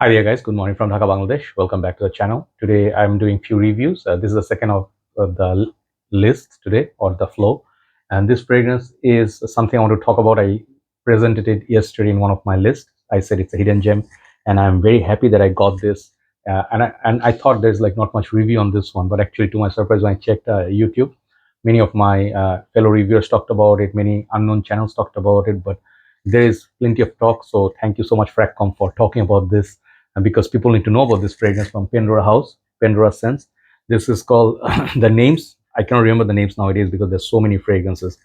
Hi there guys, good morning from Dhaka, Bangladesh. Welcome back to the channel. Today I'm doing few reviews. This is the second of the list today, or the flow. And this fragrance is something I want to talk about. I presented it yesterday in one of my lists. I said it's a hidden gem, and I'm very happy that I got this. And I thought there's like not much review on this one, but actually to my surprise, when I checked YouTube, many of my fellow reviewers talked about it, many unknown channels talked about it, but there is plenty of talk. So thank you so much, Fragcomm, for talking about this, and because people need to know about this fragrance from Pendora House, Pendora Scents. This is called the names. I cannot remember the names nowadays because there's so many fragrances,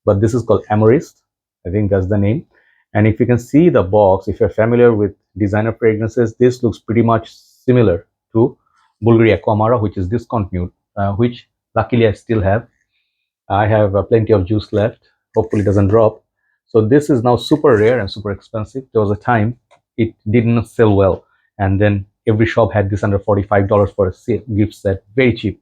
but this is called Amorist. I think that's the name. And if you can see the box, if you're familiar with designer fragrances, this looks pretty much similar to Bulgari Aqva Amara, which is discontinued, which luckily I still have. I have plenty of juice left. Hopefully it doesn't drop. So this is now super rare and super expensive. There was a time it didn't sell well, and then every shop had this under $45 for a gift set, very cheap,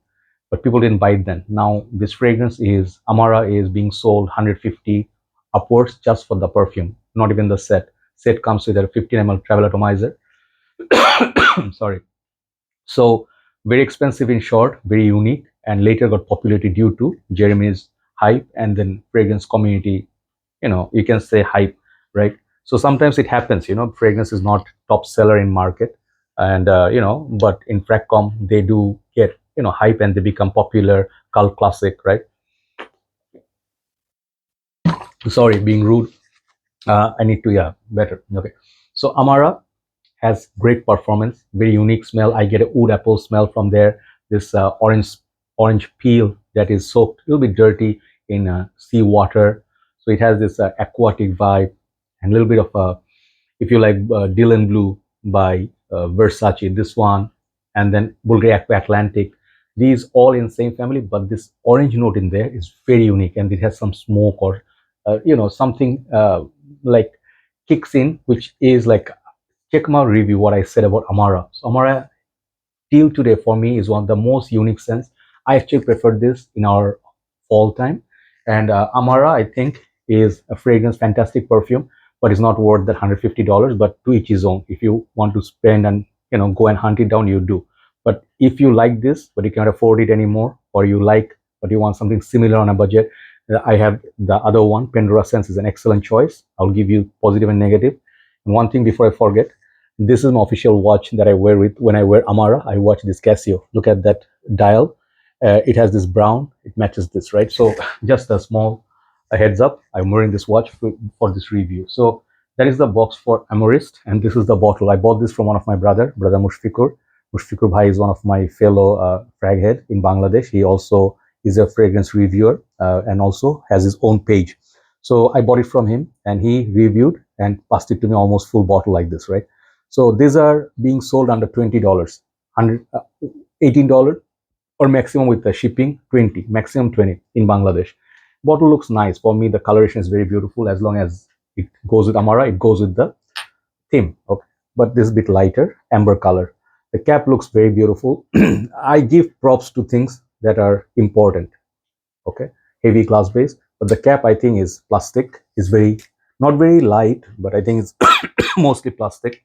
but people didn't buy it then. Now this fragrance is Amara is being sold 150 upwards just for the perfume, not even the set. Set comes with a 15 ml travel atomizer. Sorry. So very expensive, in short, very unique, and later got populated due to Jeremy's hype and then fragrance community. You can say hype, right? So sometimes it happens. Fragrance is not top seller in market, and but in Fragcomm they do get hype and they become popular, cult classic, right? Sorry, being rude. I need to, yeah, better. Okay. So Amara has great performance, very unique smell. I get a wood apple smell from there. This orange peel that is soaked a little bit dirty in sea water, so it has this aquatic vibe, and a little bit of if you like Dylan Blue by Versace, this one, and then Bulgari Aqva Atlantic. These all in same family, but this orange note in there is very unique, and it has some smoke or something like kicks in, which is like, check my review what I said about Amara. So Amara till today for me is one of the most unique scents. I actually prefer this in our fall time, and Amara I think is a fragrance, fantastic perfume, but it's not worth that $150. But to each his own. If you want to spend and go and hunt it down, you do. But if you like this but you can't afford it anymore, or you like but you want something similar on a budget, I have the other one. Pendora Scents is an excellent choice. I'll give you positive and negative. And one thing before I forget, this is my official watch that I wear with when I wear Amara. I watch this Casio. Look at that dial. It has this brown. It matches this, right? So just a small heads up. I'm wearing this watch for this review. So that is the box for Amorist, and this is the bottle. I bought this from one of my brother Mushfikur. Mushfikur Bhai is one of my fellow frag head in Bangladesh. He also is a fragrance reviewer and also has his own page. So I bought it from him, and he reviewed and passed it to me almost full bottle like this, right? So these are being sold under $20, $18, or maximum with the shipping 20, maximum 20 in Bangladesh. Bottle looks nice. For me, the coloration is very beautiful. As long as it goes with Amara, it goes with the theme. Okay, but this is a bit lighter, amber color. The cap looks very beautiful. I give props to things that are important. Okay, heavy glass base, but the cap I think is plastic. Is very not very light, but I think it's mostly plastic.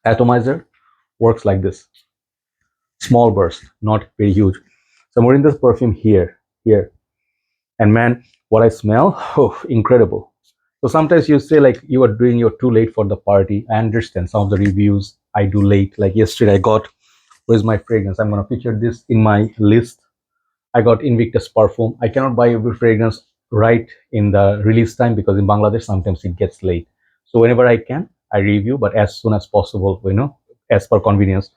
Atomizer works like this, small burst, not very huge. So I'm wearing this perfume here, and man, what I smell, oh, incredible. So sometimes you say like you're too late for the party. I understand some of the reviews I do late. Like yesterday, I got, where's my fragrance? I'm gonna feature this in my list. I got Invictus Perfume. I cannot buy every fragrance right in the release time because in Bangladesh sometimes it gets late. So whenever I can, I review, but as soon as possible, as per convenience.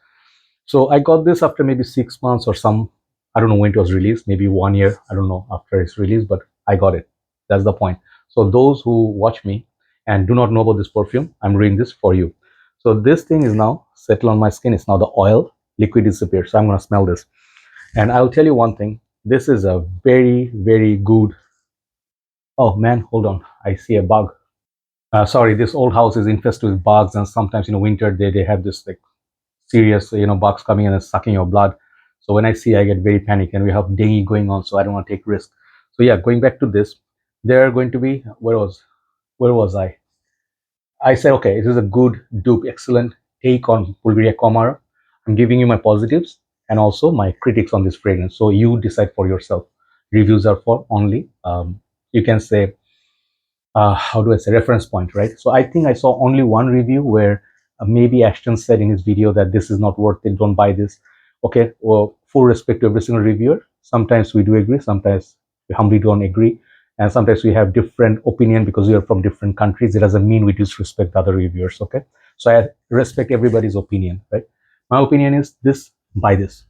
So I got this after maybe 6 months or some, I don't know when it was released, maybe 1 year, I don't know, after its release, but I got it. That's the point. So those who watch me and do not know about this perfume, I'm reading this for you. So this thing is now settled on my skin. It's now the oil, liquid disappears. So I'm going to smell this. And I'll tell you one thing. This is a very, very good. Oh man, hold on. I see a bug. Sorry, this old house is infested with bugs, and sometimes winter they have this like serious bugs coming in and sucking your blood. So when I see, I get very panicked, and we have dengue going on, so I don't want to take risk. So yeah, going back to this, there are going to be, where was I said, okay, it is a good dupe, excellent take on Bulgari Aqva Amara. I'm giving you my positives and also my critics on this fragrance. So you decide for yourself. Reviews are for only, you can say, how do I say, reference point, right? So I think I saw only one review where maybe Ashton said in his video that this is not worth it, don't buy this. Okay, well, full respect to every single reviewer. Sometimes we do agree, sometimes we humbly don't agree, and sometimes we have different opinion because we are from different countries. It doesn't mean we disrespect other reviewers, okay? So I respect everybody's opinion, right? My opinion is this: buy this.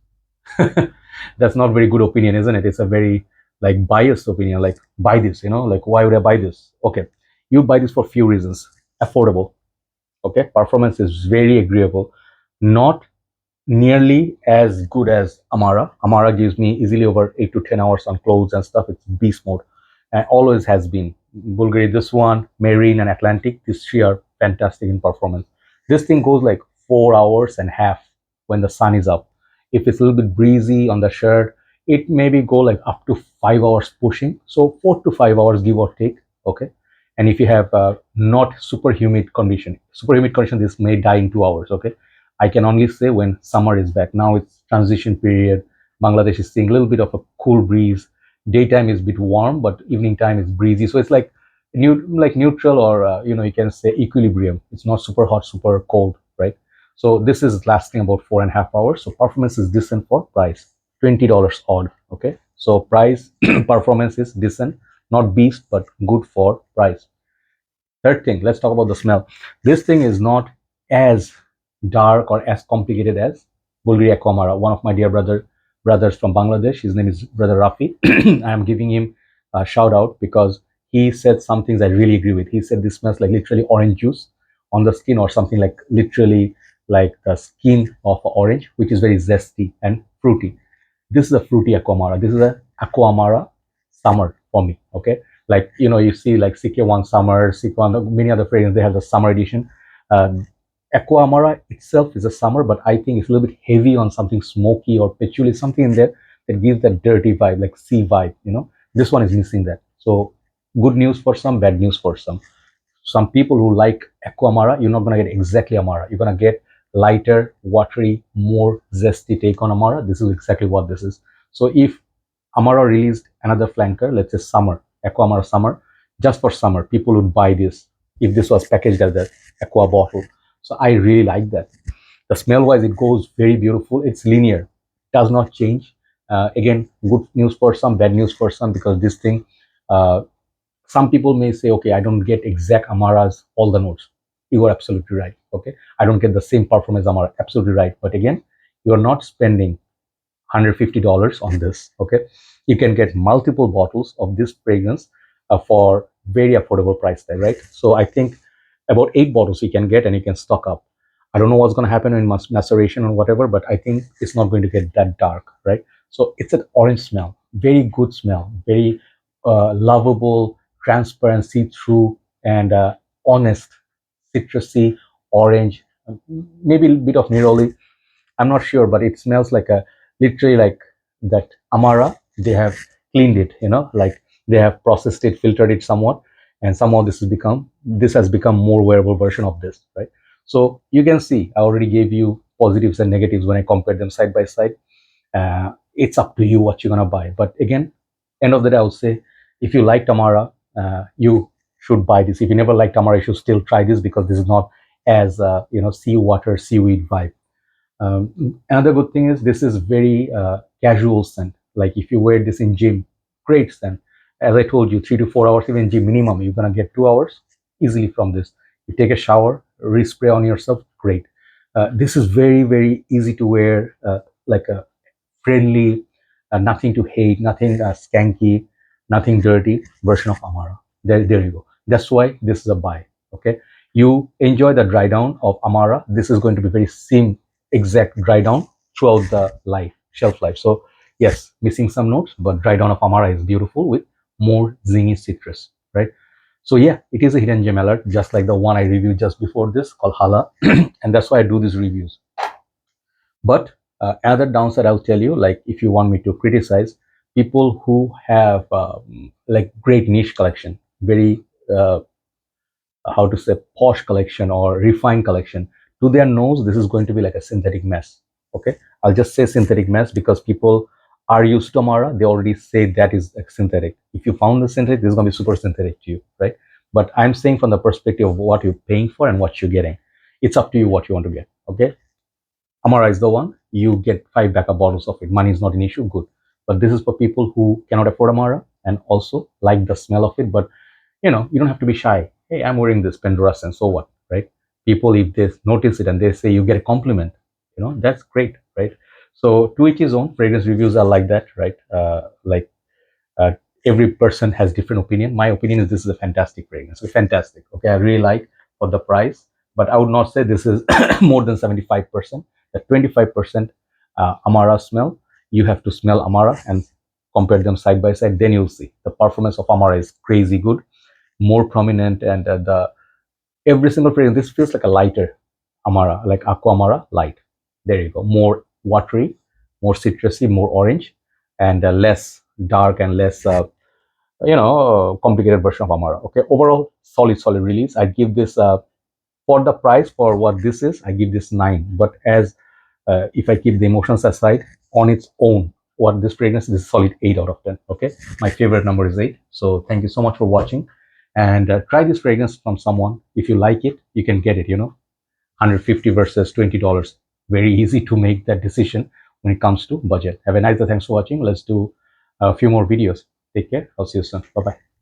That's not very good opinion, isn't it? It's a very like biased opinion, like buy this, like why would I buy this? Okay, you buy this for few reasons. Affordable, okay, performance is very agreeable, not nearly as good as Amara gives me easily over 8 to 10 hours on clothes and stuff. It's beast mode and always has been. Bulgari, this one, Marine and Atlantic, these three are fantastic in performance. This thing goes like 4 hours and a half when the sun is up. If it's a little bit breezy on the shirt, it maybe go like up to 5 hours pushing. So 4 to 5 hours give or take, okay? And if you have not super humid condition, this may die in 2 hours, okay? I can only say when summer is back. Now it's transition period. Bangladesh is seeing a little bit of a cool breeze. Daytime is a bit warm, but evening time is breezy. So it's like neutral, or you can say equilibrium. It's not super hot, super cold, right? So this is lasting about 4.5 hours. So performance is decent for price. $20 odd. Okay. So price performance is decent, not beast, but good for price. Third thing, let's talk about the smell. This thing is not as dark or as complicated as Bulgari Aqva Amara. One of my dear brothers from Bangladesh, his name is Brother Rafi. I am giving him a shout out because he said some things I really agree with. He said this smells like literally orange juice on the skin, or something like literally like the skin of an orange, which is very zesty and fruity. This is a fruity Aqva Amara. This is a Aqva Amara summer for me. Okay, like you see like CK1 summer, CK1, many other fragrances, they have the summer edition. Aqva Amara itself is a summer, but I think it's a little bit heavy on something smoky or patchouli, something in there that gives that dirty vibe, like sea vibe. This one is missing that. So good news for some, bad news for some. Some people who like Aqva Amara, you're not gonna get exactly Amara. You're gonna get lighter, watery, more zesty take on Amara. This is exactly what this is. So if Amara released another flanker, let's say summer, Aqva Amara summer, just for summer, people would buy this if this was packaged as the Aqua bottle. So I really like that. The smell wise, it goes very beautiful. It's linear, does not change. Again, good news for some, bad news for some, because this thing, some people may say, okay, I don't get exact Amara's all the notes. You are absolutely right. Okay, I don't get the same performance Amara. Absolutely right. But again, you are not spending $150 on this. Okay, you can get multiple bottles of this fragrance for very affordable price tag, right? So I think about 8 bottles you can get and you can stock up. I don't know what's going to happen in maceration or whatever, but I think it's not going to get that dark, right? So it's an orange smell, very good smell, very lovable, transparent, see-through, and honest, citrusy, orange, maybe a bit of neroli. I'm not sure, but it smells like a literally like that Amara. They have cleaned it, like they have processed it, filtered it somewhat, and somehow this has become more wearable version of this, right? So you can see I already gave you positives and negatives when I compared them side by side. It's up to you what you're gonna buy. But again, end of the day, I would say if you like Amara, you should buy this. If you never liked Amara, you should still try this because this is not as sea water, seaweed vibe. Another good thing is this is very casual scent. Like if you wear this in gym, great scent. As I told you, 3 to 4 hours even gym minimum, you're gonna get 2 hours easily from this. You take a shower, respray on yourself, great. This is very easy to wear, like a friendly, nothing to hate, nothing skanky, nothing dirty version of Amara. There you go. That's why this is a buy. Okay, you enjoy the dry down of Amara. This is going to be very same exact dry down throughout the shelf life. So yes, missing some notes, but dry down of Amara is beautiful with more zingy citrus, right? So yeah, it is a hidden gem alert, just like the one I reviewed just before this called Hala, and that's why I do these reviews. But another downside I'll tell you, like if you want me to criticize people who have like great niche collection, very how to say posh collection or refined collection, To their nose, this is going to be like a synthetic mess. Okay, I'll just say synthetic mess because people are used to Amara. They already say that is like synthetic. If you found the synthetic, this is going to be super synthetic to you, right? But I'm saying from the perspective of what you're paying for and what you're getting. It's up to you what you want to get. Okay, Amara is the one. You get 5 backup bottles of it. Money is not an issue. Good. But this is for people who cannot afford Amara and also like the smell of it. But you don't have to be shy. Hey, I'm wearing this Pendora scent. So what, right? People, if they notice it and they say you get a compliment, that's great, right? So to each his own. Fragrance reviews are like that, right? Uh, every person has different opinion. My opinion is this is a fantastic fragrance. So fantastic. Okay, I really like for the price, but I would not say this is more than 75%. The 25% Amara smell, you have to smell Amara and compare them side by side. Then you'll see the performance of Amara is crazy good, more prominent, and the every single fragrance. This feels like a lighter Amara, like Aqva Amara light. There you go. More watery, more citrusy, more orange, and less dark and less complicated version of Amara. Okay, overall solid release. I give this for the price for what this is. I give this 9. But as if I keep the emotions aside, on its own, what this fragrance is solid 8 out of 10. Okay, my favorite number is 8. So thank you so much for watching, and try this fragrance from someone. If you like it, you can get it. 150 versus $20. Very easy to make that decision when it comes to budget. Have a nice day. Thanks for watching. Let's do a few more videos. Take care. I'll see you soon. Bye bye.